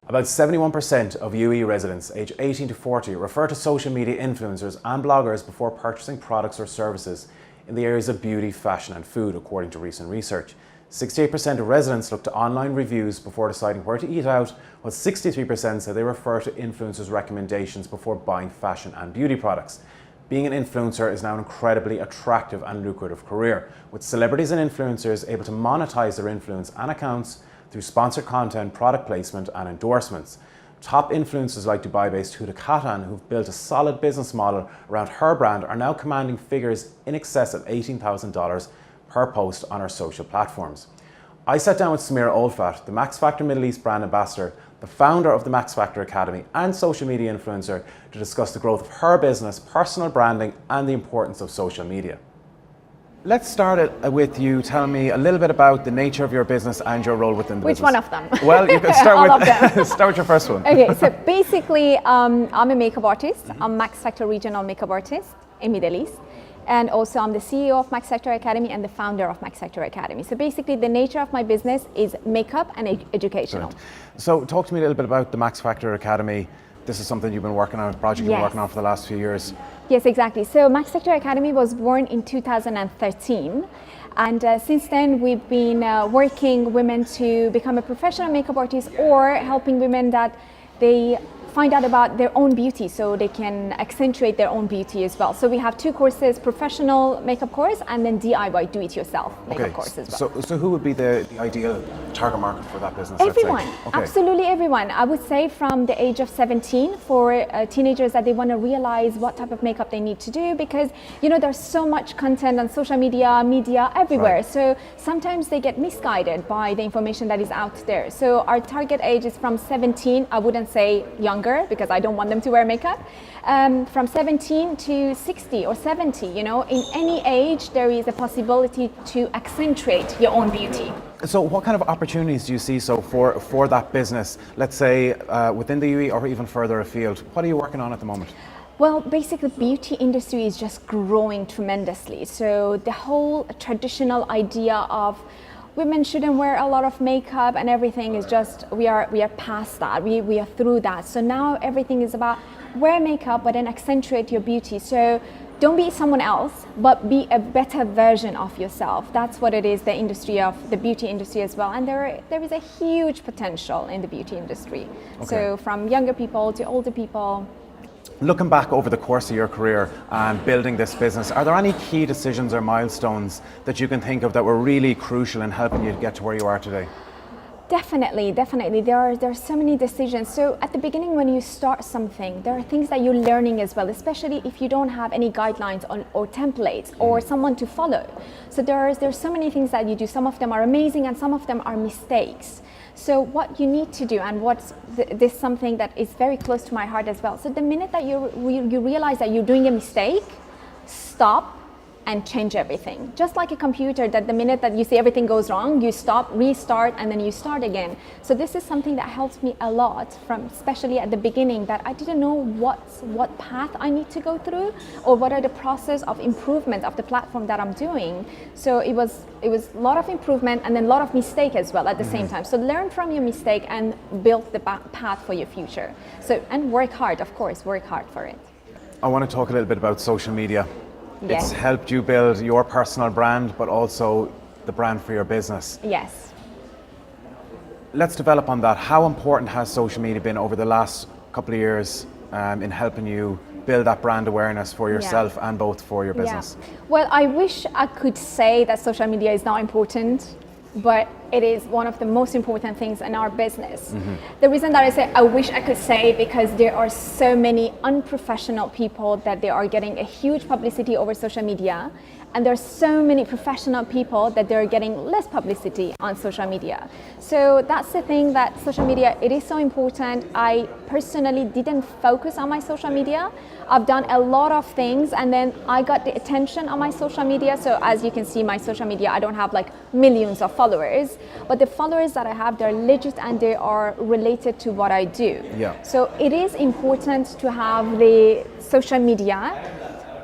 About 71% of UE residents aged 18 to 40 refer to social media influencers and bloggers before purchasing products or services in the areas of beauty, fashion and food, according to recent research. 68% of residents look to online reviews before deciding where to eat out, while 63% say they refer to influencers' recommendations before buying fashion and beauty products. Being an influencer is now an incredibly attractive and lucrative career, with celebrities and influencers able to monetize their influence and accounts through sponsored content, product placement and endorsements. Top influencers like Dubai-based Huda Kattan, who've built a solid business model around her brand, are now commanding figures in excess of $18,000 per post on our social platforms. I sat down with Samira Olfat, the Max Factor Middle East brand ambassador, the founder of the Max Factor Academy and social media influencer, to discuss the growth of her business, personal branding and the importance of social media. Let's start it with you telling me a little bit about the nature of your business and your role within the business. Which one of them? Well, you can start All with of them. start with your first one. Okay, so basically, I'm a makeup artist. I'm Max Factor regional makeup artist in Middle East. And also I'm the CEO of Max Factor Academy and the founder of Max Factor Academy. So basically the nature of my business is makeup and educational. Brilliant. So talk to me a little bit about the Max Factor Academy. This is something you've been working on, a project you've been working on for the last few years. Yes, exactly. So Max Factor Academy was born in 2013. And since then, we've been working women to become a professional makeup artist or helping women that they find out about their own beauty so they can accentuate their own beauty as well. So we have two courses, professional makeup course and then DIY, do-it-yourself makeup course as well. So who would be the ideal target market for that business? Everyone, absolutely everyone. I would say from the age of 17 for teenagers that they want to realize what type of makeup they need to do, because you know there's so much content on social media everywhere. Right. So sometimes they get misguided by the information that is out there. So our target age is from 17, I wouldn't say younger, because I don't want them to wear makeup, from 17 to 60 or 70, you know, in any age there is a possibility to accentuate your own beauty. So what kind of opportunities do you see for that business, let's say within the UAE or even further afield? What are you working on at the moment? Well, basically the beauty industry is just growing tremendously. So the whole traditional idea of women shouldn't wear a lot of makeup and everything is just, we are past that, we are through that. So now everything is about wear makeup but then accentuate your beauty. So don't be someone else, but be a better version of yourself. That's what it is, the industry of the beauty industry as well. And there is a huge potential in the beauty industry. Okay. So from younger people to older people. Looking back over the course of your career and building this business, are there any key decisions or milestones that you can think of that were really crucial in helping you to get to where you are today? Definitely. There are so many decisions. So at the beginning when you start something, there are things that you're learning as well, especially if you don't have any guidelines or templates or someone to follow. So there's so many things that you do. Some of them are amazing and some of them are mistakes. So what you need to do, and what's this is something that is very close to my heart as well. So the minute that you realize that you're doing a mistake, stop and change everything. Just like a computer, that the minute that you see everything goes wrong, you stop, restart, and then you start again. So this is something that helps me a lot, from especially at the beginning, that I didn't know what path I need to go through or what are the process of improvement of the platform that I'm doing. So it was a lot of improvement and then a lot of mistake as well at the same time. So learn from your mistake and build the path for your future. So, and work hard, of course, work hard for it. I want to talk a little bit about social media. Yes. It's helped you build your personal brand, but also the brand for your business. Yes. Let's develop on that. How important has social media been over the last couple of years in helping you build that brand awareness for yourself and both for your business? Well, I wish I could say that social media is not important, but it is one of the most important things in our business. The reason that I say I wish I could say, because there are so many unprofessional people that they are getting a huge publicity over social media, and there are so many professional people that they're getting less publicity on social media. So that's the thing, that social media, it is so important. I personally didn't focus on my social media. I've done a lot of things and then I got the attention on my social media. So as you can see, my social media, I don't have like millions of followers, but the followers that I have, they're legit and they are related to what I do. Yeah. So it is important to have the social media.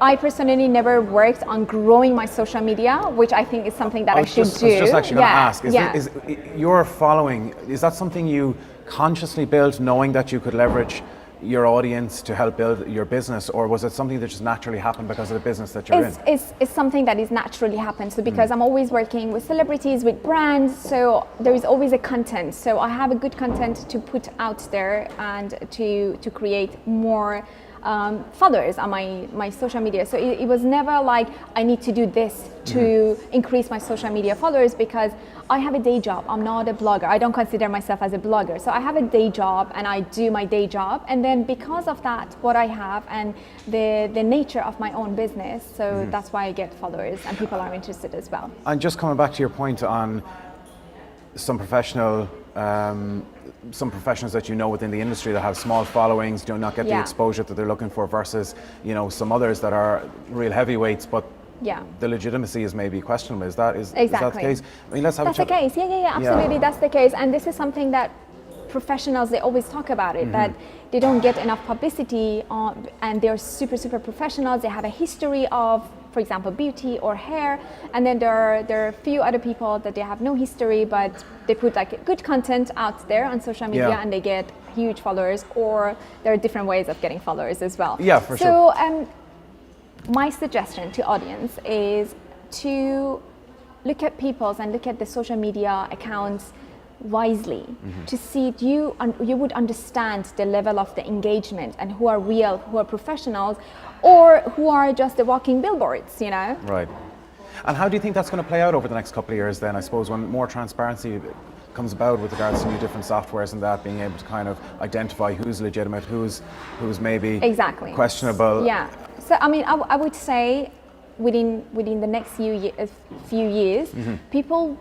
I personally never worked on growing my social media, which I think is something that I should do. I was just actually going to ask, yeah. is your following, is that something you consciously built knowing that you could leverage your audience to help build your business, or was it something that just naturally happened because of the business that you're in? It's something that is naturally happened. So because I'm always working with celebrities, with brands, so there is always a content. So I have a good content to put out there and to create more followers on my social media. So it was never like I need to do this to increase my social media followers, because I have a day job. I'm not a blogger. I don't consider myself as a blogger. So I have a day job and I do my day job. And then because of that, what I have and the nature of my own business, so that's why I get followers and people are interested as well. And just coming back to your point on some professionals that you know within the industry that have small followings, do not get the exposure that they're looking for, versus some others that are real heavyweights, but the legitimacy is maybe questionable. Is that the case? I mean, let's have that's the case. Yeah, absolutely. That's the case. And this is something that professionals, they always talk about it, that they don't get enough publicity and they're super professionals. They have a history of, for example, beauty or hair, and then there are a few other people that they have no history, but they put like good content out there on social media and they get huge followers, or there are different ways of getting followers as well. Yeah, for sure. So my suggestion to audience is to look at people's and look at the social media accounts wisely, to see you would understand the level of the engagement and who are real, who are professionals, or who are just the walking billboards, Right. And how do you think that's going to play out over the next couple of years then, I suppose, when more transparency comes about with regards to new different softwares and that, being able to kind of identify who's legitimate, who's maybe questionable? Yeah. So I mean, I would say within the next few years, people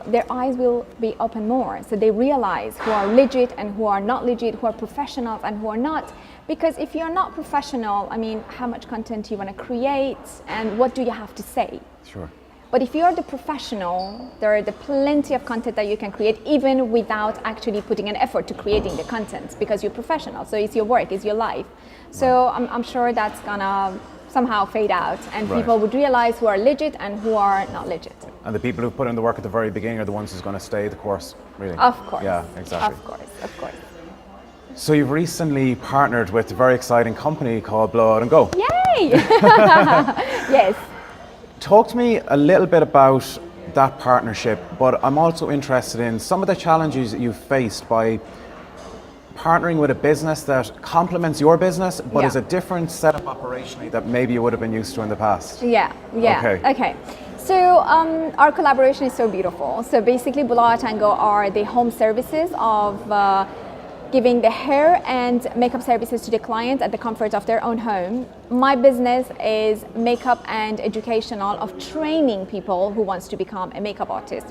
their eyes will be open more, so they realize who are legit and who are not legit, who are professionals and who are not. Because if you're not professional, I mean, how much content you want to create and what do you have to say? Sure. But if you're the professional, there are plenty of content that you can create even without actually putting an effort to creating the content, because you're professional. So it's your work, it's your life. So I'm sure that's gonna somehow fade out, and people would realize who are legit and who are not legit. And the people who put in the work at the very beginning are the ones who's going to stay the course, really. Of course. Yeah, exactly. Of course. So you've recently partnered with a very exciting company called Blowout and Go. Yay! Yes. Talk to me a little bit about that partnership, but I'm also interested in some of the challenges that you've faced by partnering with a business that complements your business, but is a different setup operationally that maybe you would have been used to in the past. Yeah. Okay. So our collaboration is so beautiful. So basically, Blowout and Go are the home services of giving the hair and makeup services to the clients at the comfort of their own home. My business is makeup and educational of training people who wants to become a makeup artist.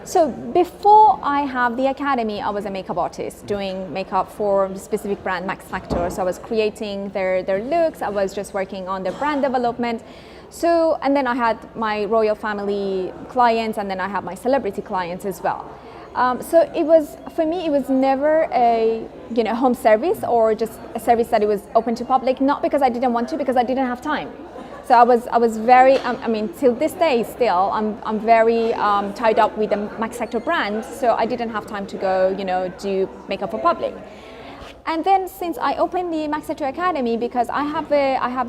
So before I have the academy, I was a makeup artist doing makeup for the specific brand Max Factor. So I was creating their looks. I was just working on their brand development. So, and then I had my royal family clients, and then I have my celebrity clients as well. So it was, for me, it was never a home service or just a service that it was open to public, not because I didn't want to, because I didn't have time. So I was very, I mean, till this day still, I'm very tied up with the Max Factor brand, so I didn't have time to go, do makeup for public. And then since I opened the Max Factor Academy, because I have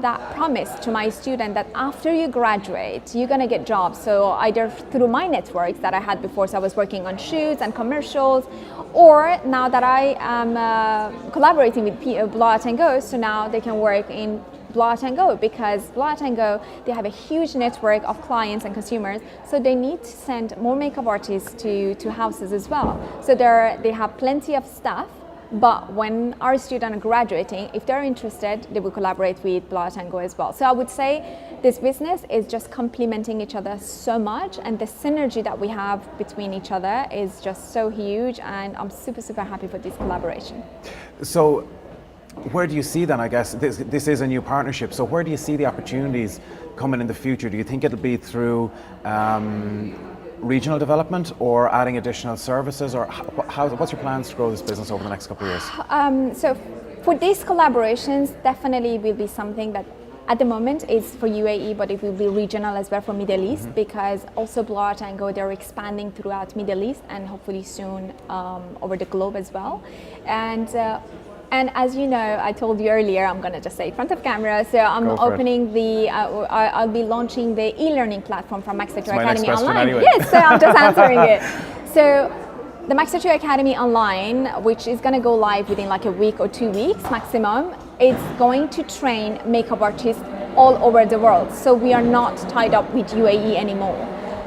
that promise to my student that after you graduate, you're gonna get jobs. So either through my networks that I had before, so I was working on shoots and commercials, or now that I am collaborating with Blowout and Go, so now they can work in Blowout and Go, because Blowout and Go, they have a huge network of clients and consumers, so they need to send more makeup artists to houses as well. So they have plenty of staff, but when our students are graduating, if they're interested, they will collaborate with Blowout and Go as well. So I would say this business is just complementing each other so much, and the synergy that we have between each other is just so huge, and I'm super happy for this collaboration. So where do you see then, I guess, this is a new partnership, so where do you see the opportunities coming in the future? Do you think it'll be through regional development or adding additional services, or what's your plans to grow this business over the next couple of years? So for these collaborations, definitely will be something that At the moment, it's for UAE, but it will be regional as well for Middle East, because also Blowout and Go, they're expanding throughout Middle East and hopefully soon over the globe as well. And as you know, I told you earlier, I'm going to just say in front of camera, so I'm opening I'll be launching the e-learning platform from Max32 Academy Online. Anyway. Yes, so I'm just answering it. So the Max32 Academy Online, which is going to go live within like a week or 2 weeks maximum, it's going to train makeup artists all over the world. So we are not tied up with UAE anymore.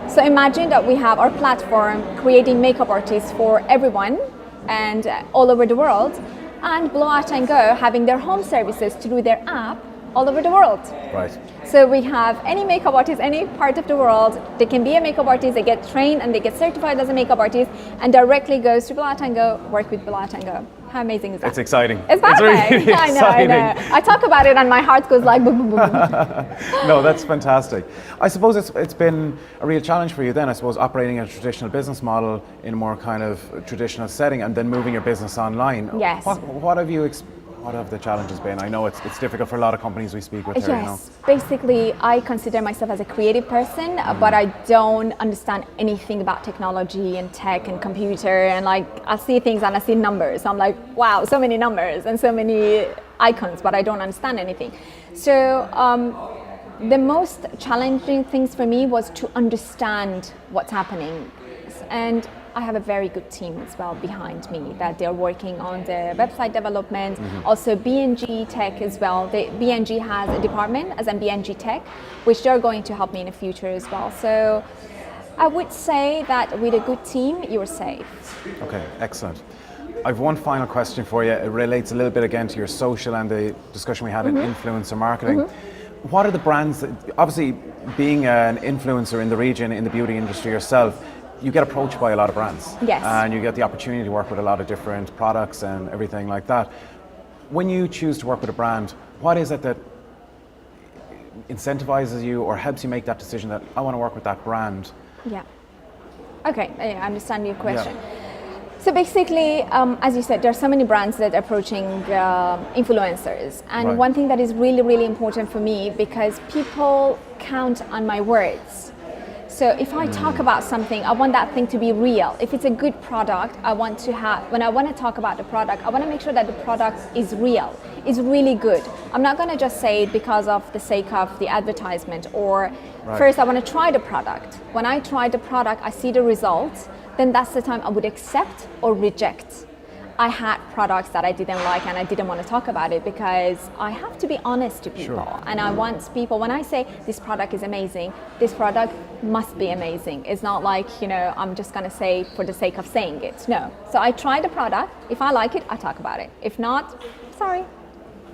So imagine that we have our platform creating makeup artists for everyone and all over the world, and Blowout and Go having their home services through their app all over the world. Right. So we have any makeup artist, any part of the world, they can be a makeup artist, they get trained and they get certified as a makeup artist and directly goes to Blowout and Go, work with Blowout and Go. How amazing is that? It's exciting. It's perfect. Really exciting. I know. I talk about it and my heart goes like boom, boom, boom. No, that's fantastic. I suppose it's been a real challenge for you then, I suppose, operating a traditional business model in a more kind of traditional setting and then moving your business online. Yes. What have the challenges been? I know it's difficult for a lot of companies we speak with here. Yes, You know. basically I consider myself as a creative person, but I don't understand anything about technology and tech and computer, and like I see things and I see numbers. I'm like, wow, so many numbers and so many icons, but I don't understand anything. So the most challenging things for me was to understand what's happening, and I have a very good team as well behind me that they're working on the website development, also BNG Tech as well. BNG has a department as in BNG Tech, which they're going to help me in the future as well. So I would say that with a good team, you're safe. Okay, excellent. I've one final question for you. It relates a little bit again to your social and the discussion we had in influencer marketing. What are the brands that, obviously being an influencer in the region, in the beauty industry yourself, you get approached by a lot of brands. Yes. And you get the opportunity to work with a lot of different products and everything like that. When you choose to work with a brand, what is it that incentivizes you or helps you make that decision that I want to work with that brand? Yeah. Okay, I understand your question. Yeah. So basically, as you said, there are so many brands that are approaching influencers. And one thing that is really, really important for me, because people count on my words. So if I talk about something, I want that thing to be real. If it's a good product, when I want to talk about the product, I want to make sure that the product is real, is really good. I'm not going to just say it because of the sake of the advertisement or first I want to try the product. When I try the product, I see the results, then that's the time I would accept or reject. I had products that I didn't like and I didn't want to talk about it because I have to be honest to people. Sure. And I want people, when I say this product is amazing, this product must be amazing. It's not like, I'm just going to say for the sake of saying it. No. So I try the product. If I like it, I talk about it. If not, sorry.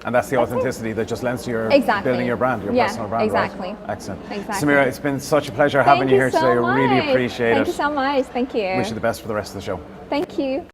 And that's the authenticity that just lends to your building your brand, your personal brand. Exactly. Right? Excellent. Exactly. Samira, it's been such a pleasure having you here today. I really appreciate it. Thank you so much. Thank you. Wish you the best for the rest of the show. Thank you.